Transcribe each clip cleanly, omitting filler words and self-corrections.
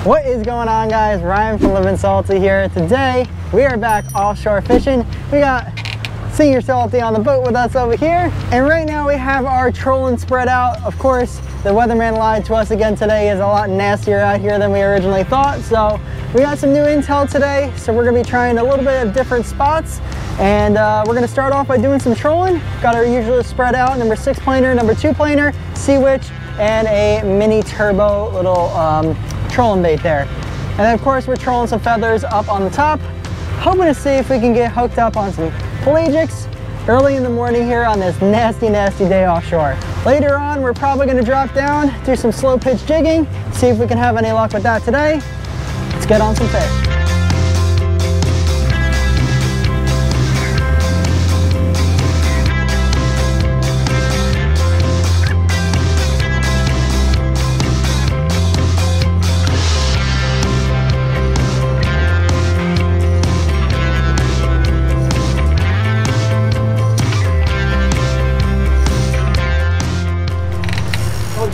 What is going on, guys? Ryan from Livin Salty here. Today we are back offshore fishing. We got Senor Salty on the boat with us over here, and right now we have our trolling spread out. Of course, the weatherman lied to us again today. Is a lot nastier out here than we originally thought, so we got some new intel today. So we're gonna be trying a little bit of different spots, and we're gonna start off by doing some trolling. Got our usual spread out, number 6 planer, number 2 planer, sea witch, and a mini turbo little trolling bait there. And then of course we're trolling some feathers up on the top, hoping to see if we can get hooked up on some pelagics early in the morning here on this nasty day offshore. Later on we're probably going to drop down, do some slow pitch jigging, see if we can have any luck with that today. Let's get on some fish.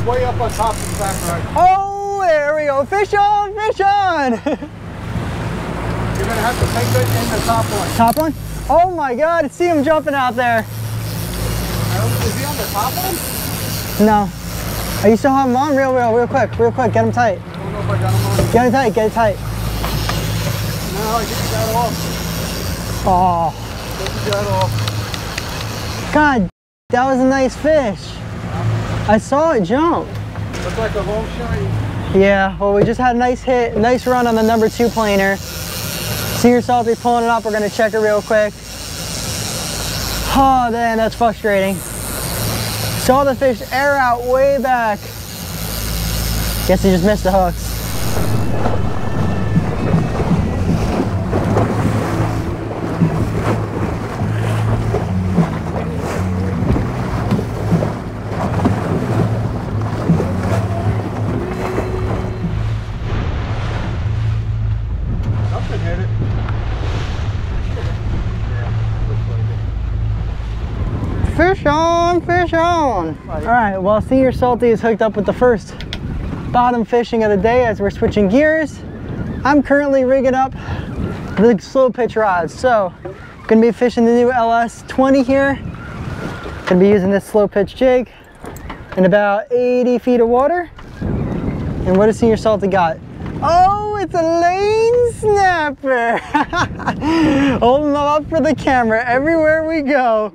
Way up on top of the back right. Oh, there we go. Fish on, fish on. You're going to have to take it in the top one. Top one? Oh my God, see him jumping out there. Is he on the top one? No. Are you still have him on? Real quick, get him tight. I don't know if I got him on. Get him tight, get it tight. No, I just got off. Oh. Just got off. God, that was a nice fish. I saw it jump. Looks like a long shiny. Yeah, well, we just had a nice hit, nice run on the number 2 planer. Senor Salty pulling it up. We're gonna check it real quick. Oh, man, that's frustrating. Saw the fish air out way back. Guess he just missed the hooks. Fish on, fish on. All right, well, Senor Salty is hooked up with the first bottom fishing of the day as we're switching gears. I'm currently rigging up the slow pitch rods. So, gonna be fishing the new LS20 here. Gonna be using this slow pitch jig in about 80 feet of water. And what has Senor Salty got? Oh, it's a lane snapper. Holding them up for the camera everywhere we go.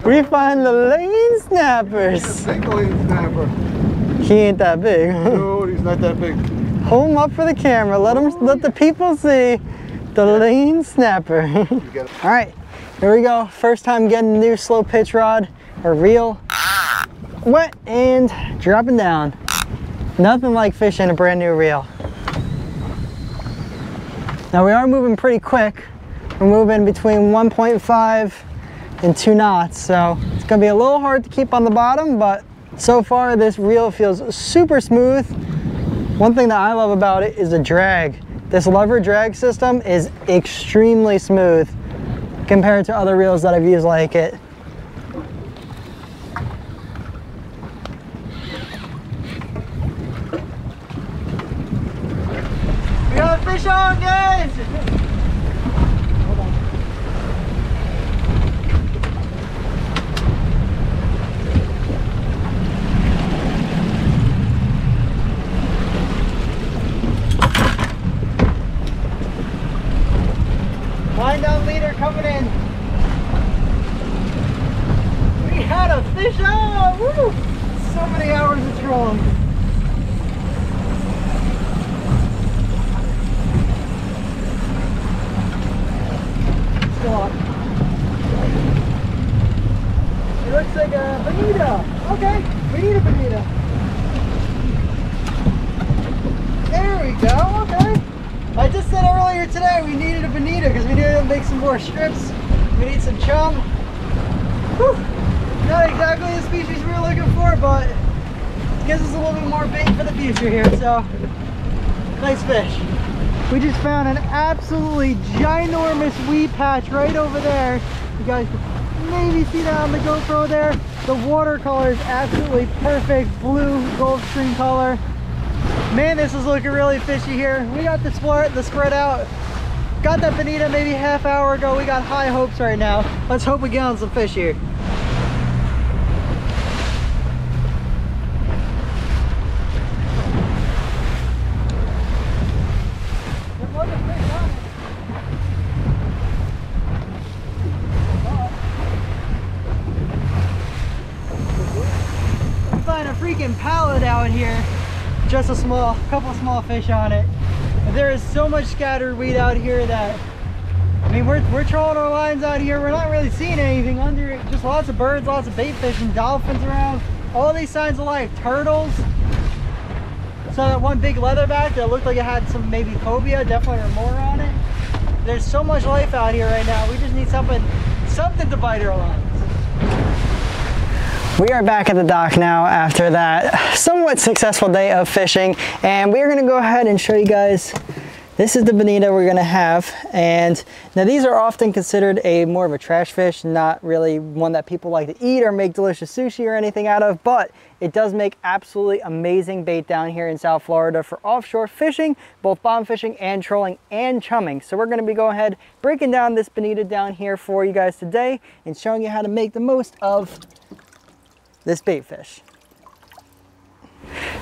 We find the lane snappers. He's a big lane snapper. He ain't that big. No, he's not that big. Hold him up for the camera. Let the people see the lane snapper. All right, here we go. First time getting a new slow pitch rod or reel. Wet and dropping down. Nothing like fishing a brand new reel. Now we are moving pretty quick. We're moving between 1.5 and 2 knots, so it's gonna be a little hard to keep on the bottom, but so far this reel feels super smooth. One thing that I love about it is the drag. This lever drag system is extremely smooth compared to other reels that I've used like it. We got a fish on, guys! Wind down leader coming in. We had a fish on! Woo! So many hours of trolling. Still up. It looks like a Bonita. Okay, we need a Bonita. There we go, okay. I just said earlier today we needed a Bonita because we needed to make some more strips. We need some chum. Whew. Not exactly the species we were looking for, but it gives us a little bit more bait for the future here. So, nice fish. We just found an absolutely ginormous weed patch right over there. You guys can maybe see that on the GoPro there. The watercolor is absolutely perfect, blue Gulfstream color. Man, this is looking really fishy here. We got the spread out. Got that bonita maybe half hour ago. We got high hopes right now. Let's hope we get on some fish here. Find a freaking pallet out here. Just a couple small fish on it. But there is so much scattered weed out here that, I mean, we're trolling our lines out here. We're not really seeing anything under it. Just lots of birds, lots of bait fish and dolphins around. All these signs of life. Turtles. So that one big leatherback that looked like it had some maybe cobia, definitely or more on it. There's so much life out here right now. We just need something to bite our lines. We are back at the dock now after that somewhat successful day of fishing, and we are going to go ahead and show you guys. This is the bonita we're going to have, and now these are often considered more of a trash fish, not really one that people like to eat or make delicious sushi or anything out of, but it does make absolutely amazing bait down here in South Florida for offshore fishing, both bottom fishing and trolling and chumming. So we're going to be going ahead breaking down this bonita down here for you guys today and showing you how to make the most of this bait fish.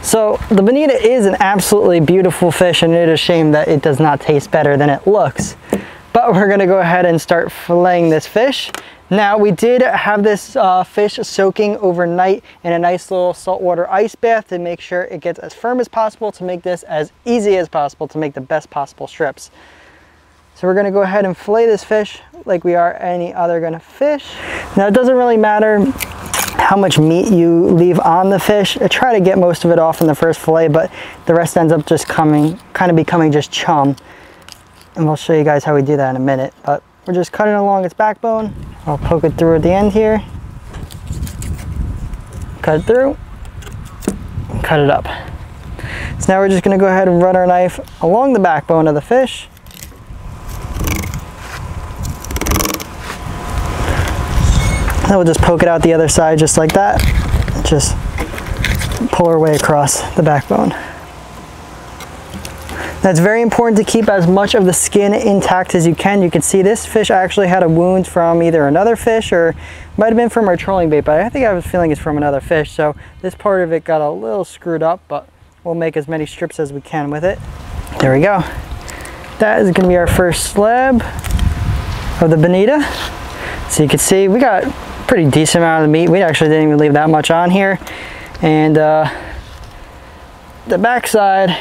So the bonita is an absolutely beautiful fish, and it is a shame that it does not taste better than it looks. But we're going to go ahead and start filleting this fish. Now, we did have this fish soaking overnight in a nice little saltwater ice bath to make sure it gets as firm as possible, to make this as easy as possible, to make the best possible strips. So we're going to go ahead and fillet this fish like we are any other kind of fish. Now, it doesn't really matter how much meat you leave on the fish. I try to get most of it off in the first fillet, but the rest ends up just kind of becoming just chum. And we'll show you guys how we do that in a minute. But we're just cutting along its backbone. I'll poke it through at the end here. Cut it through. And cut it up. So now we're just going to go ahead and run our knife along the backbone of the fish. Then we'll just poke it out the other side just like that. Just pull our way across the backbone. That's very important to keep as much of the skin intact as you can. You can see this fish actually had a wound from either another fish or might have been from our trolling bait, but I think I was feeling it's from another fish. So this part of it got a little screwed up, but we'll make as many strips as we can with it. There we go. That is gonna be our first slab of the bonita. So you can see we got pretty decent amount of the meat. We actually didn't even leave that much on here. And the back side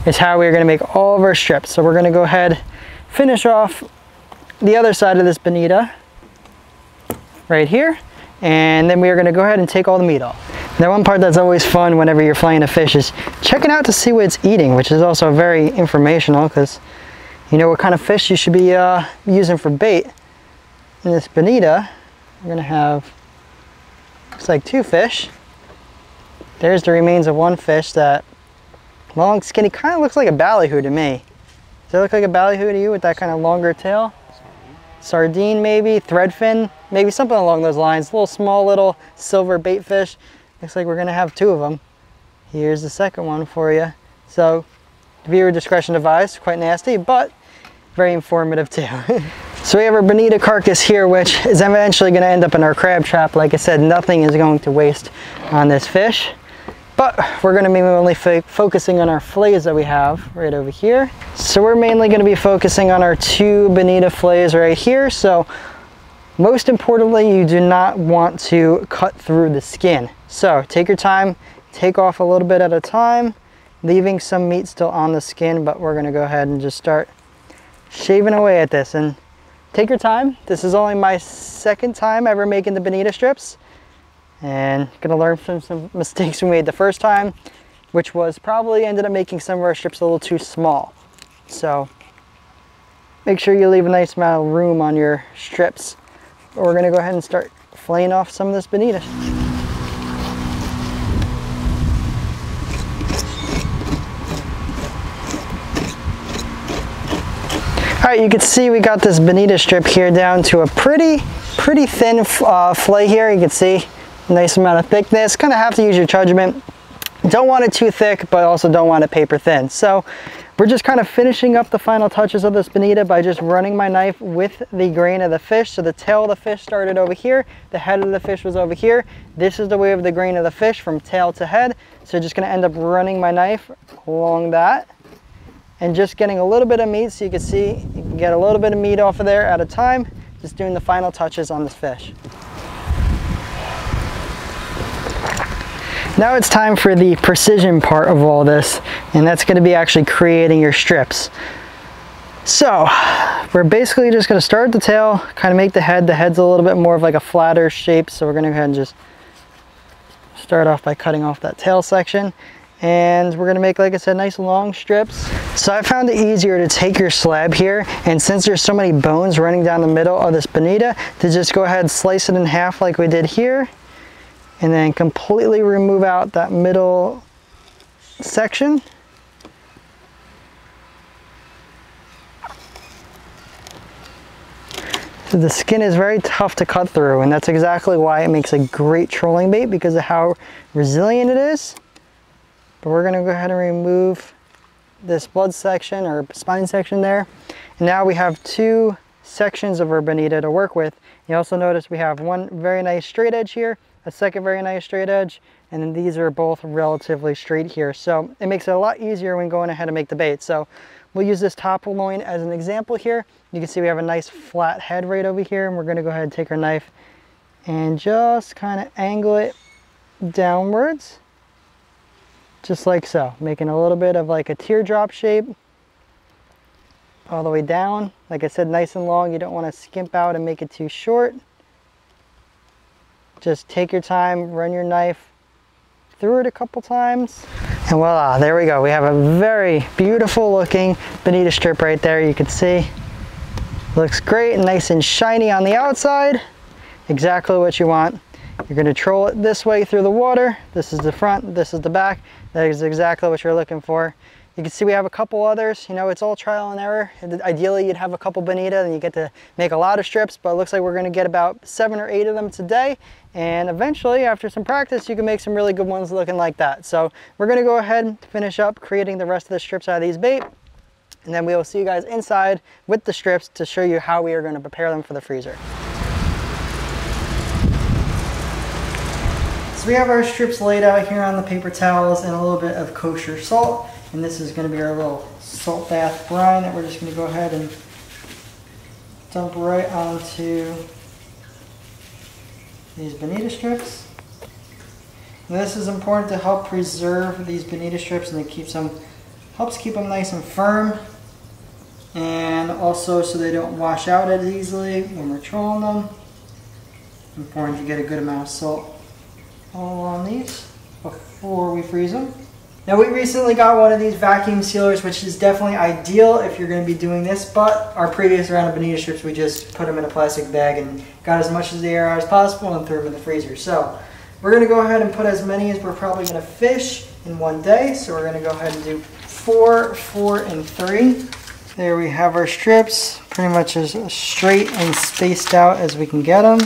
is how we're going to make all of our strips. So we're going to go ahead, finish off the other side of this bonita right here, and then we are going to go ahead and take all the meat off. Now, one part that's always fun whenever you're filleting a fish is checking out to see what it's eating, which is also very informational because you know what kind of fish you should be using for bait. In this bonita, we're going to have, looks like 2 fish. There's the remains of one fish, that long skinny, kind of looks like a ballyhoo to me. Does it look like a ballyhoo to you with that kind of longer tail? Sardine maybe, threadfin, maybe something along those lines. Little small little silver bait fish. Looks like we're going to have 2 of them. Here's the second one for you. So, viewer discretion advised, quite nasty, but very informative too. So we have our bonita carcass here, which is eventually going to end up in our crab trap. Like I said, nothing is going to waste on this fish. But we're going to be mainly focusing on our fillets that we have right over here. So we're mainly going to be focusing on our 2 bonita fillets right here. So most importantly, you do not want to cut through the skin. So take your time, take off a little bit at a time, leaving some meat still on the skin, but we're going to go ahead and just start shaving away at this. And take your time. This is only my 2nd time ever making the bonita strips, and gonna learn from some mistakes we made the first time, which was probably ended up making some of our strips a little too small. So make sure you leave a nice amount of room on your strips. But we're gonna go ahead and start filleting off some of this bonita. Alright, you can see we got this bonita strip here down to a pretty thin fillet here. You can see a nice amount of thickness. Kind of have to use your judgment. Don't want it too thick, but also don't want it paper thin. So we're just kind of finishing up the final touches of this bonita by just running my knife with the grain of the fish. So the tail of the fish started over here, the head of the fish was over here. This is the way of the grain of the fish from tail to head. So just gonna end up running my knife along that and just getting a little bit of meat, so you can see, you can get a little bit of meat off of there at a time, just doing the final touches on this fish. Now it's time for the precision part of all this, and that's going to be actually creating your strips. So we're basically just going to start at the tail, kind of make the head. The head's a little bit more of like a flatter shape, so we're going to go ahead and just start off by cutting off that tail section. And we're going to make, like I said, nice long strips. So I found it easier to take your slab here, and since there's so many bones running down the middle of this bonita, to just go ahead and slice it in half like we did here, and then completely remove out that middle section. So the skin is very tough to cut through, and that's exactly why it makes a great trolling bait, because of how resilient it is. But we're gonna go ahead and remove this blood section or spine section there. And now we have two sections of our bonita to work with. You also notice we have one very nice straight edge here, a second very nice straight edge, and then these are both relatively straight here. So it makes it a lot easier when going ahead and make the bait. So we'll use this top loin as an example here. You can see we have a nice flat head right over here, and we're gonna go ahead and take our knife and just kind of angle it downwards, just like so, making a little bit of like a teardrop shape all the way down. Like I said, nice and long. You don't want to skimp out and make it too short. Just take your time, run your knife through it a couple times, and voila, there we go. We have a very beautiful looking bonita strip right there. You can see, looks great, nice and shiny on the outside. Exactly what you want. You're going to troll it this way through the water. This is the front, this is the back. That is exactly what you're looking for. You can see we have a couple others. You know, it's all trial and error. Ideally, you'd have a couple bonita and you get to make a lot of strips, but it looks like we're going to get about 7 or 8 of them today. And eventually, after some practice, you can make some really good ones looking like that. So we're going to go ahead and finish up creating the rest of the strips out of these bait. And then we will see you guys inside with the strips to show you how we are going to prepare them for the freezer. So we have our strips laid out here on the paper towels and a little bit of kosher salt. And this is going to be our little salt bath brine that we're just going to go ahead and dump right onto these bonita strips. And this is important to help preserve these bonita strips, and it helps keep them nice and firm, and also so they don't wash out as easily when we're trolling them. Important to get a good amount of salt all on these before we freeze them. Now, we recently got one of these vacuum sealers, which is definitely ideal if you're going to be doing this, but our previous round of bonita strips, we just put them in a plastic bag and got as much of the air out as possible and threw them in the freezer. So we're going to go ahead and put as many as we're probably going to fish in one day. So we're going to go ahead and do 4, 4, and 3. There we have our strips, pretty much as straight and spaced out as we can get them.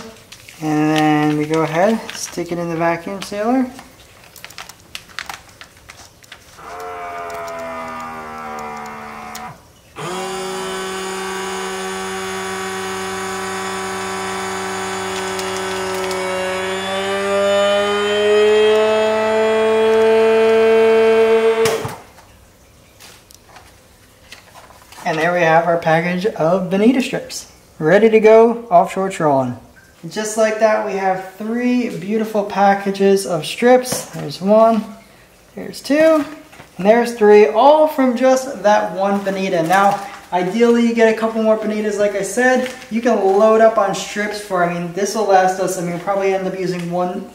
And then we go ahead, stick it in the vacuum sealer. And there we have our package of bonita strips, ready to go offshore trolling. And just like that, we have 3 beautiful packages of strips. There's 1, there's 2, and there's 3, all from just that one bonita. Now, ideally, you get a couple more bonitas, like I said. You can load up on strips for, I mean, this will last us, I mean, we'll probably end up using one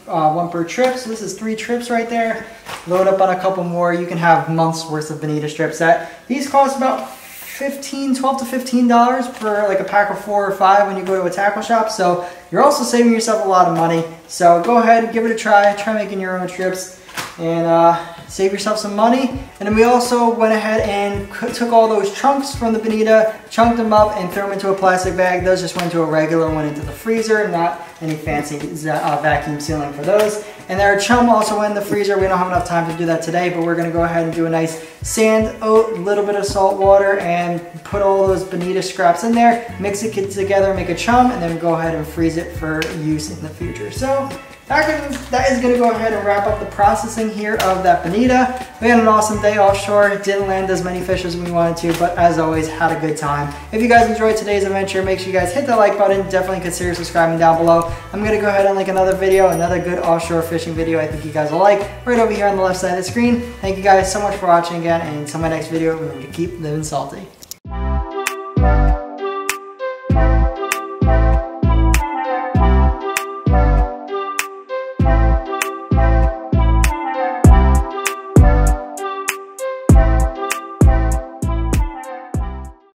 per trip. So this is 3 trips right there. Load up on a couple more. You can have months worth of bonita strips. These cost about $12 to $15 for like a pack of 4 or 5 when you go to a tackle shop. So you're also saving yourself a lot of money. So go ahead and give it a try. Try making your own strips and save yourself some money. And then we also went ahead and took all those chunks from the bonita, chunked them up, and threw them into a plastic bag. Those just went into a regular one into the freezer, not any fancy vacuum sealing for those. And our chum also went in the freezer. We don't have enough time to do that today, but we're gonna go ahead and do a nice sand, oat, little bit of salt water, and put all those bonita scraps in there, mix it together, make a chum, and then go ahead and freeze it for use in the future. So that is gonna go ahead and wrap up the processing here of that bonita. We had an awesome day offshore. Didn't land as many fish as we wanted to, but as always, had a good time. If you guys enjoyed today's adventure, make sure you guys hit the like button. Definitely consider subscribing down below. I'm gonna go ahead and link another video, another good offshore fishing video I think you guys will like, right over here on the left side of the screen. Thank you guys so much for watching again, and until my next video, remember to keep living salty.